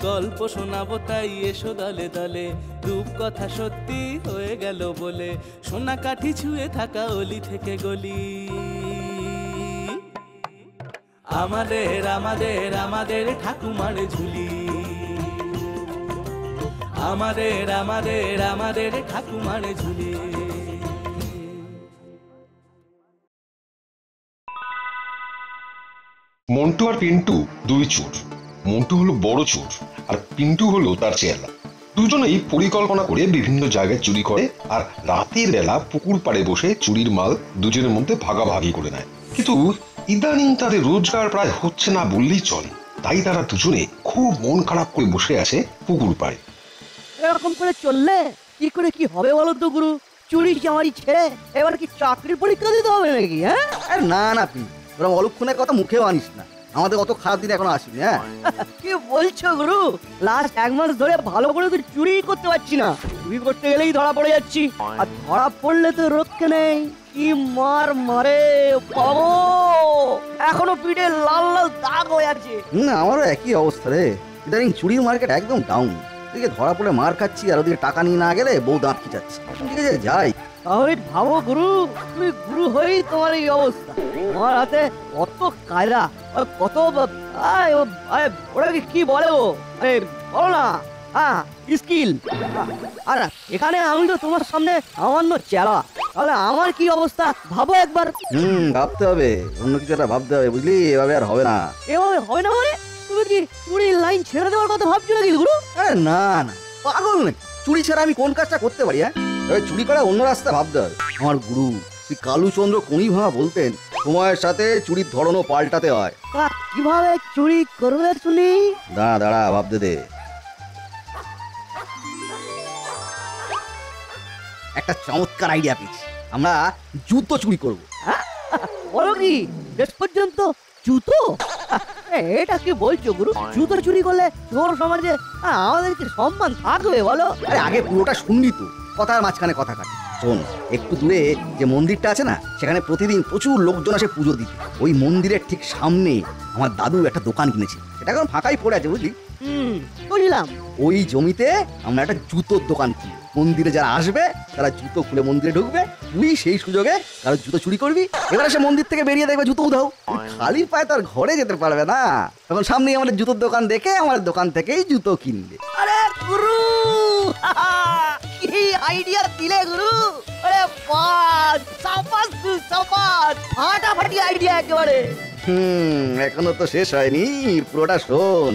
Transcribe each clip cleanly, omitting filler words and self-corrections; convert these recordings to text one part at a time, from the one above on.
গল্প শোনাবো তাই এসো দলে দলে, রূপকথা সত্যি হয়ে গেল বলে, সোনা কাঠি ছুঁয়ে থাকা অলি থেকে গলি। আমাদের আমাদের আমাদের ঠাকুমার ঝুলি, আমাদের আমাদের আমাদের ঠাকুমার ঝুলি। মন্টু আর পিন্টু দুই চোর। মন্টু হলো বড় চোর আর পিন্টু হলো তার চেলা। দুজনেই পরিকল্পনা করে বিভিন্ন জায়গায় চুরি করে আর রাতের বেলা পুকুর পাড়ে বসে চুরির মাল দুজনের মধ্যে ভাগাভাগি করে নেয়। কিন্তু ইদানিং তাদের রোজগার প্রায় হচ্ছে না বললেই চলে, তাই তারা দুজনে খুব মন খারাপ করে বসে আছে পুকুর পাড়ে। এরকম করে চললে কি করে কি হবে বলো তো গুরু? চুরি চামারি ছেড়ে এবার কি চাকরির পরীক্ষা দিতে হবে নাকি? হ্যাঁ না না তোরা অলক্ষণের কথা মুখেও আনিস না, আমাদের অত খারাপ দিন এখনো আসেনি। হ্যাঁ কি বলছো গুরু? লাস্ট 1 মাস ধরে ভালো করে তো চুরি করতে পারছি না, চুরি করতে গেলেই ধরা পড়ে যাচ্ছি, আর ধরা পড়লে তো রক্ষে নেই। কি মার মারে বাবু, এখনো পিঠে লাল লাল দাগ হয়ে আছে। আমারও একই অবস্থা রে, ইদানিং চুরির মার্কেট একদম ডাউন। এদিকে ধরা পড়ে মার খাচ্ছি আর ওদিকে টাকা নিয়ে না গেলে বউ দাঁত খিচাচ্ছে। ঠিক আছে যাই। তাহলে ভাবো গুরু, তুমি গুরু হয়েই তোমার এই অবস্থা। তোমার হাতে কত কায়দা, কত ওটাকে কি বলে গো, বলো না, হ্যাঁ স্কিল। আর এখানে আমি তো তোমার সামনে সামান্য চেলা, তাহলে আমার কি অবস্থা ভাবো একবার। ভাবতে হবে, অন্য কিছু একটা ভাবতে হবে, বুঝলি? এভাবে আর হবে না। এভাবে হবে না মানে? তুমি কি চুরির লাইন ছেড়ে দেওয়ার কথা ভাবছো নাকি গুরু? না না পাগল নাকি, চুরি ছাড়া আমি কোন কাজটা করতে পারি? হ্যাঁ চুরি করা অন্য রাস্তা ভাবতে হবে। আমার গুরু শ্রী কালুচন্দ্র কোনিভাঙা বলতেন, সময়ের সাথে চুরির ধরনও পাল্টাতে হয়। কিভাবে চুরি করবে শুনি? দাঁড়া দাঁড়া ভাবতে দে। একটা চমৎকার আইডিয়া পেয়েছি, আমরা জুতো চুরি করবো। বলো কি, শেষ পর্যন্ত জুতো? এটা কি বলছো গুরু? জুতো চুরি করলে তোর সমাজে আমাদের কি সম্মান থাকবে বলো? আরে আগে পুরোটা শুনবি তো, কথার মাঝখানে কথা কাটে। শোন, একটু দূরে যে মন্দিরটা আছে না, সেখানে প্রতিদিন প্রচুর লোকজন আসে পুজো দিতে। ওই মন্দিরের ঠিক সামনে আমার দাদু একটা দোকান কিনেছে, এটা এখন ফাঁকাই পড়ে আছে, বুঝলি? বুঝলাম। ওই জমিতে আমরা একটা জুতোর দোকান খুলি, মন্দিরে যারা আসবে তারা জুতো খুলে মন্দিরে ঢুকবে, তুই সেই সুযোগে কারো জুতো চুরি করবি। এবার সে মন্দির থেকে বেরিয়ে দেখবে জুতো উধাও, খালি পায়ে তার ঘরে যেতে পারবে না। তখন সামনেই আমাদের জুতোর দোকান দেখে আমার দোকান থেকেই জুতো কিনবে। আরে গুরু, কি আইডিয়া দিলে গুরু! আরে বাস সাবাস সাবাস, ফাটাফাটি আইডিয়া একেবারে। এখনো তো শেষ হয়নি, পুরোটা শোন।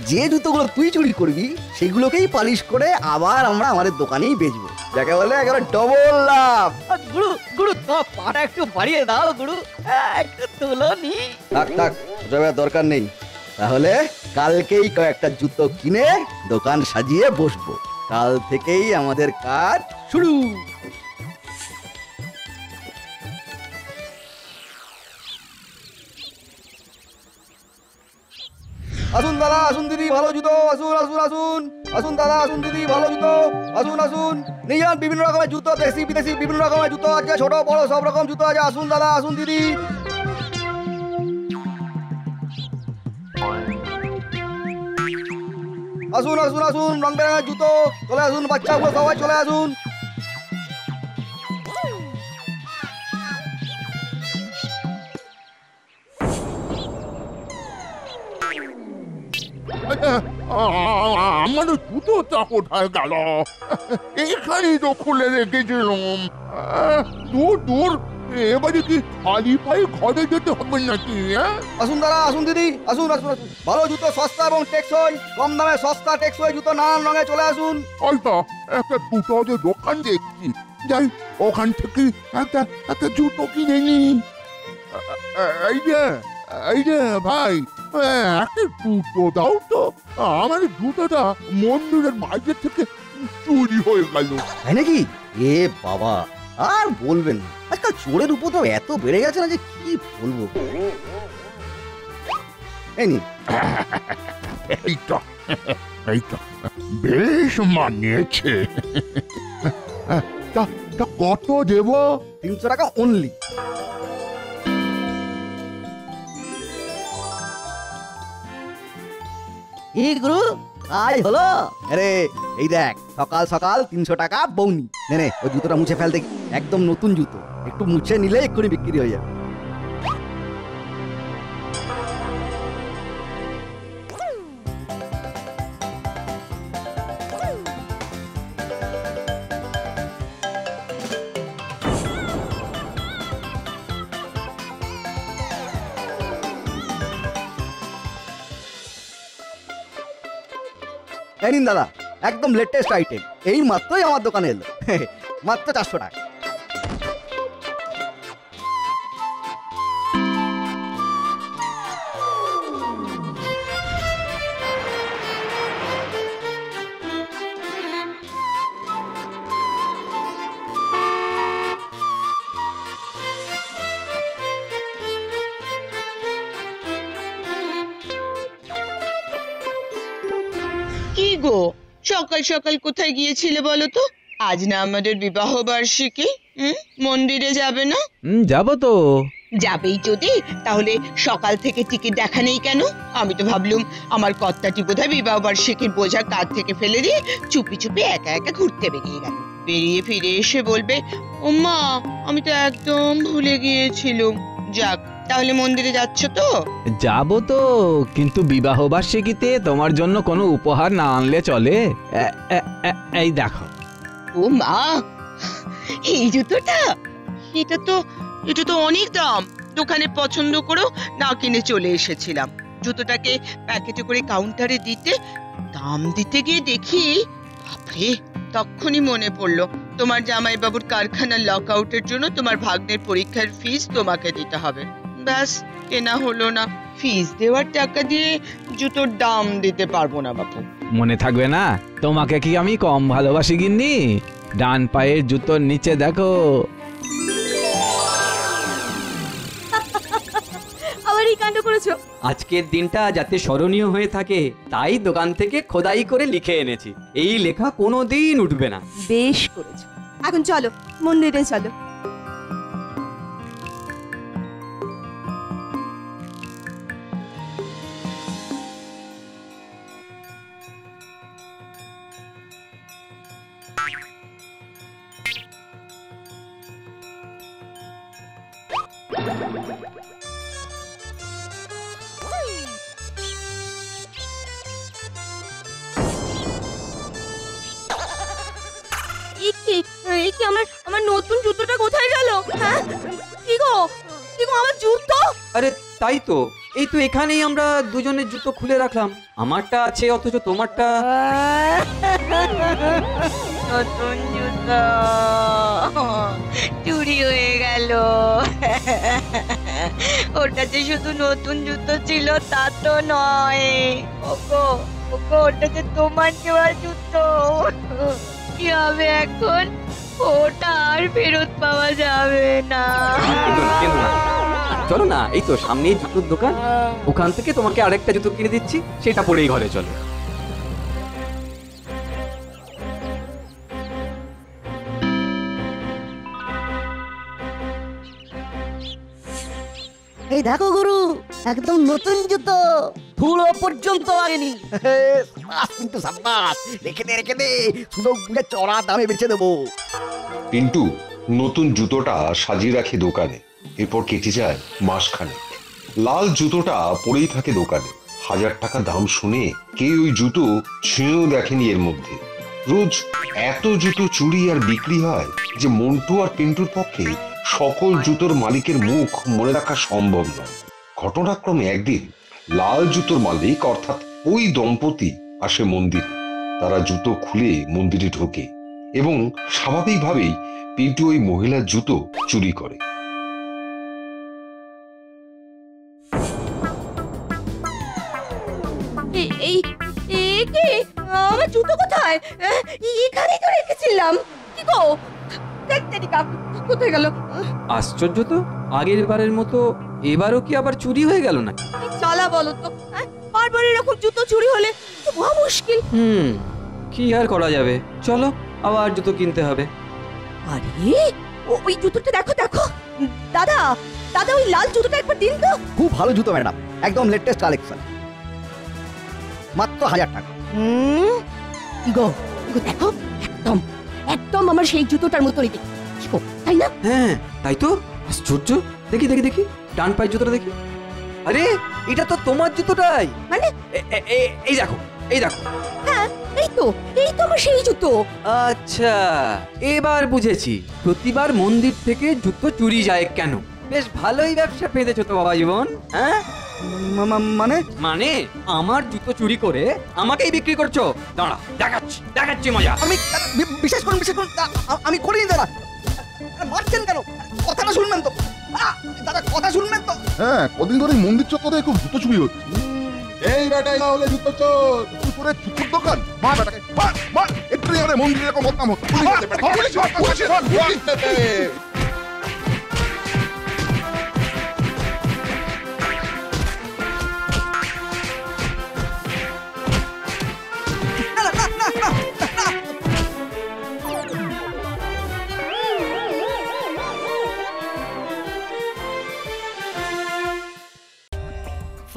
যে জুতোগুলো তুই চুরি করবি সেগুলোকেই পালিশ করে আবার আমরা আমাদের দোকানেই বেচবো, যাকে বলে একেবারে ডবল লাভ। গুরু গুরু, তোমার পাটা একটু বাড়িয়ে দাও গুরু, একটু তুলো নি। থাক থাক, ওসবের দরকার নেই। তাহলে কালকেই কয়েকটা জুতো কিনে দোকান সাজিয়ে বসবো, কাল থেকেই আমাদের কাজ শুরু। আসুন দাদা, আসুন দিদি, ভালো জুতো, আসুন আসুন আসুন। আসুন দাদা, আসুন দিদি, ভালো জুতো, আসুন আসুন। নিয়ে যান বিভিন্ন রকমের জুতো, দেশি বিদেশি বিভিন্ন রকমের জুতো আছে, ছোট বড় সব রকম জুতো আছে। আসুন দাদা, আসুন দিদি। আসুন আসুন আসুন, রং বেরঙের জুতো, চলে আসুন বাচ্চাগুলো সবাই চলে আসুন। আমার জুতোটা কোথায় গেল? এখানেই তো খুলে রেখেছিলাম। দূর দূর, এবারে কি খালি পায়ে ঘরে যেতে হবে নাকি? আসুন দাদা, আসুন দিদি, আসুন আসুন আসুন। ভালো জুতো, সস্তা এবং টেকসই, কম দামে সস্তা টেকসই জুতো নানান রঙে, চলে আসুন। হয়তো একটা জুতোর দোকান দেখছি, যাই ওখান থেকে একটা জুতো কিনে নি। এই যে ভাই, একটা জুতো দাও তো, আমার জুতোটা মন্দিরের বাইরে থেকে চুরি হয়ে গেল। তাই নাকি? এ বাবা, আর বলবেন না, আজকাল চোরের উপদ্রব এত বেড়ে গেছে না যে কি বলবো। এইটা বেশ মানিয়েছে। তা কত দেব? 300 টাকা অনলি। এই গুরু, আজ হলো আরে এই দেখ, সকাল সকাল 300 টাকা বৌনি। নে ওই জুতোটা মুছে ফেল দেখি, একদম নতুন জুতো, একটু মুছে নিলে এক্ষুনি বিক্রি হয়ে যাবে। এই নিন দাদা, একদম লেটেস্ট আইটেম, এই মাত্রই আমার দোকানে এলো। মাত্র 400 টাকা। কি গো, সকাল সকাল কোথায় গিয়েছিলে বলো তো? আজ না আমাদের বিবাহ বার্ষিকী। মন্দিরে যাবে না? যাবো তো। যাবেই যদি, তাহলে সকাল থেকে টিকিট দেখা নেই কেন? আমি তো ভাবলুম আমার কর্তাটি বোধহয় বিবাহ বার্ষিকীর বোঝা কাঁধ থেকে ফেলে দিয়ে চুপি চুপি একা একা ঘুরতে বেরিয়ে গেল। বেরিয়ে ফিরে এসে বলবে, ও মা, আমি তো একদম ভুলে গিয়েছিলুম। যাক, তাহলে মন্দিরে যাচ্ছ তো? যাবো তো, কিন্তু বিবাহ বার্ষিকীতে তোমার জন্য কোনো উপহার না আনলে চলে? এই দেখো। ও মা, এই জুতোটা? এটা তো অনেক দাম। দোকানে পছন্দ করো না কিনে চলে এসেছিলাম। জুতোটাকে প্যাকেটে করে কাউন্টারে দিতে, দাম দিতে গিয়ে দেখি, বাপরে, তখনই মনে পড়লো তোমার জামাইবাবুর কারখানার লকআউটের জন্য তোমার ভাগ্নের পরীক্ষার ফিস তোমাকে দিতে হবে। ব্যাস, কেনা হলো না। ফিস দেওয়ার টাকা দিয়ে জুতোর দাম দিতে পারবো না বাপু। মনে থাকবে না? তোমাকে কি আমি কম ভালোবাসি গিন্নি? ডান পায়ের জুতোর নিচে দেখো। আবার এই কাণ্ড করেছো? আজকের দিনটা যাতে স্মরণীয় হয়ে থাকে, তাই দোকান থেকে খোদাই করে লিখে এনেছি। এই লেখা কোনোদিন উঠবে না। বেশ করেছো। এখন চলো, মন্দিরে চলো। আমার নতুন জুতোটা কোথায় গেল? হ্যাঁ, কি গো আমার জুতো? আরে তাই তো, এই তো এখানেই আমরা দুজনের জুতো খুলে রাখলাম। আমারটা আছে, অথচ তোমারটা। নতুন জুতো চুরি হয়ে গেল। ওটা যে শুধু নতুন জুতো ছিল তা তো নয়। ওগো, ওটা যে তোমার দেওয়া জুতো। কি হবে এখন? ওটা আর ফেরত পাওয়া যাবে না। কেন না, চলো না, এই তো সামনেই জুতোর দোকান, ওখান থেকে তোমাকে আরেকটা জুতো কিনে দিচ্ছি, সেটা পরেই ঘরে চলো। এই দেখো গুরু, একদম নতুন জুতো, ধুলো পর্যন্ত লাগেনি। কিন্তু সাব্বাস, রেখে দে, সুযোগ বুঝে চড়া দামে বেচে দেবো। পিন্টু নতুন জুতোটা সাজিয়ে রাখে দোকানে। এরপর কেটে যায় মাসখানেক। লাল জুতোটা পড়েই থাকে দোকানে। 1000 টাকা দাম শুনে কেউ ওই জুতো ছুঁয়েও দেখেনি এর মধ্যে। রোজ এত জুতো চুরি আর বিক্রি হয় যে মন্টু আর পিন্টুর পক্ষে সকল জুতোর মালিকের মুখ মনে রাখা সম্ভব নয়। ঘটনাক্রমে একদিন লাল জুতোর মালিক অর্থাৎ ওই দম্পতি আসে মন্দিরে। তারা জুতো খুলে মন্দিরে ঢোকে এবং স্বাভাবিকভাবেই পিন্টু ওই মহিলার জুতো চুরি করে। আমার জুতো কোথায়? এখানেই তো রেখেছিলাম। কি গো, কোথায় গেল? আশ্চর্য তো, আগের বারের মতো এবারও কি আবার চুরি হয়ে গেল না? চালা বলো তো, বারবার এরকম জুতো চুরি হলে তো মহা মুশকিল। কি আর করা যাবে, চলো আবার জুতো কিনতে হবে। আরে ওই জুতোটা দেখো। দাদা, ওই লাল জুতোটা একবার দিন তো। খুব ভালো জুতো ম্যাডাম, একদম লেটেস্ট কালেকশন, মাত্র 1000 টাকা। গো গো দেখো, একদম একদম আমার সেই জুতোটার মতোই দেখতে, তাই না? হ্যাঁ তাই তো, আশ্চর্য। দেখি দেখি দেখি ডান পায়ের জুতোটা দেখি। আরে এটা তো তোমার জুতোটাই। মানে এই দেখো, এই দেখো। হ্যাঁ, এই তো আমার সেই জুতো। আচ্ছা, এবার বুঝেছি প্রতিবার মন্দির থেকে জুতো চুরি যায় কেন। বেশ ভালোই ব্যবসা পেয়েছো তো বাবা জীবন। হ্যাঁ মানে মানে আমার জুতো চুরি করে আমাকেই বিক্রি করছো। দাঁড়া, দেখাচ্ছি মজা। আমি বিশ্বাস করুন আমি করিনি দাদা। মারছেন কেন? কথাটা শুনবেন তো দাদা, কথা শুনবেন তো। হ্যাঁ, কদিন ধরে মন্দির চত্বরে খুব জুতো চুরি হচ্ছে। এই বেটাই না হলে জুতো চোর, পুকুরে জুতোর দোকান। মার বেটাকে, মার একটু আমাদের মন্দিরে এরকম বদনাম হতো।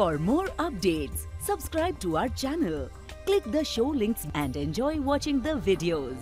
For more updates, subscribe to our channel, click the show links and enjoy watching the videos.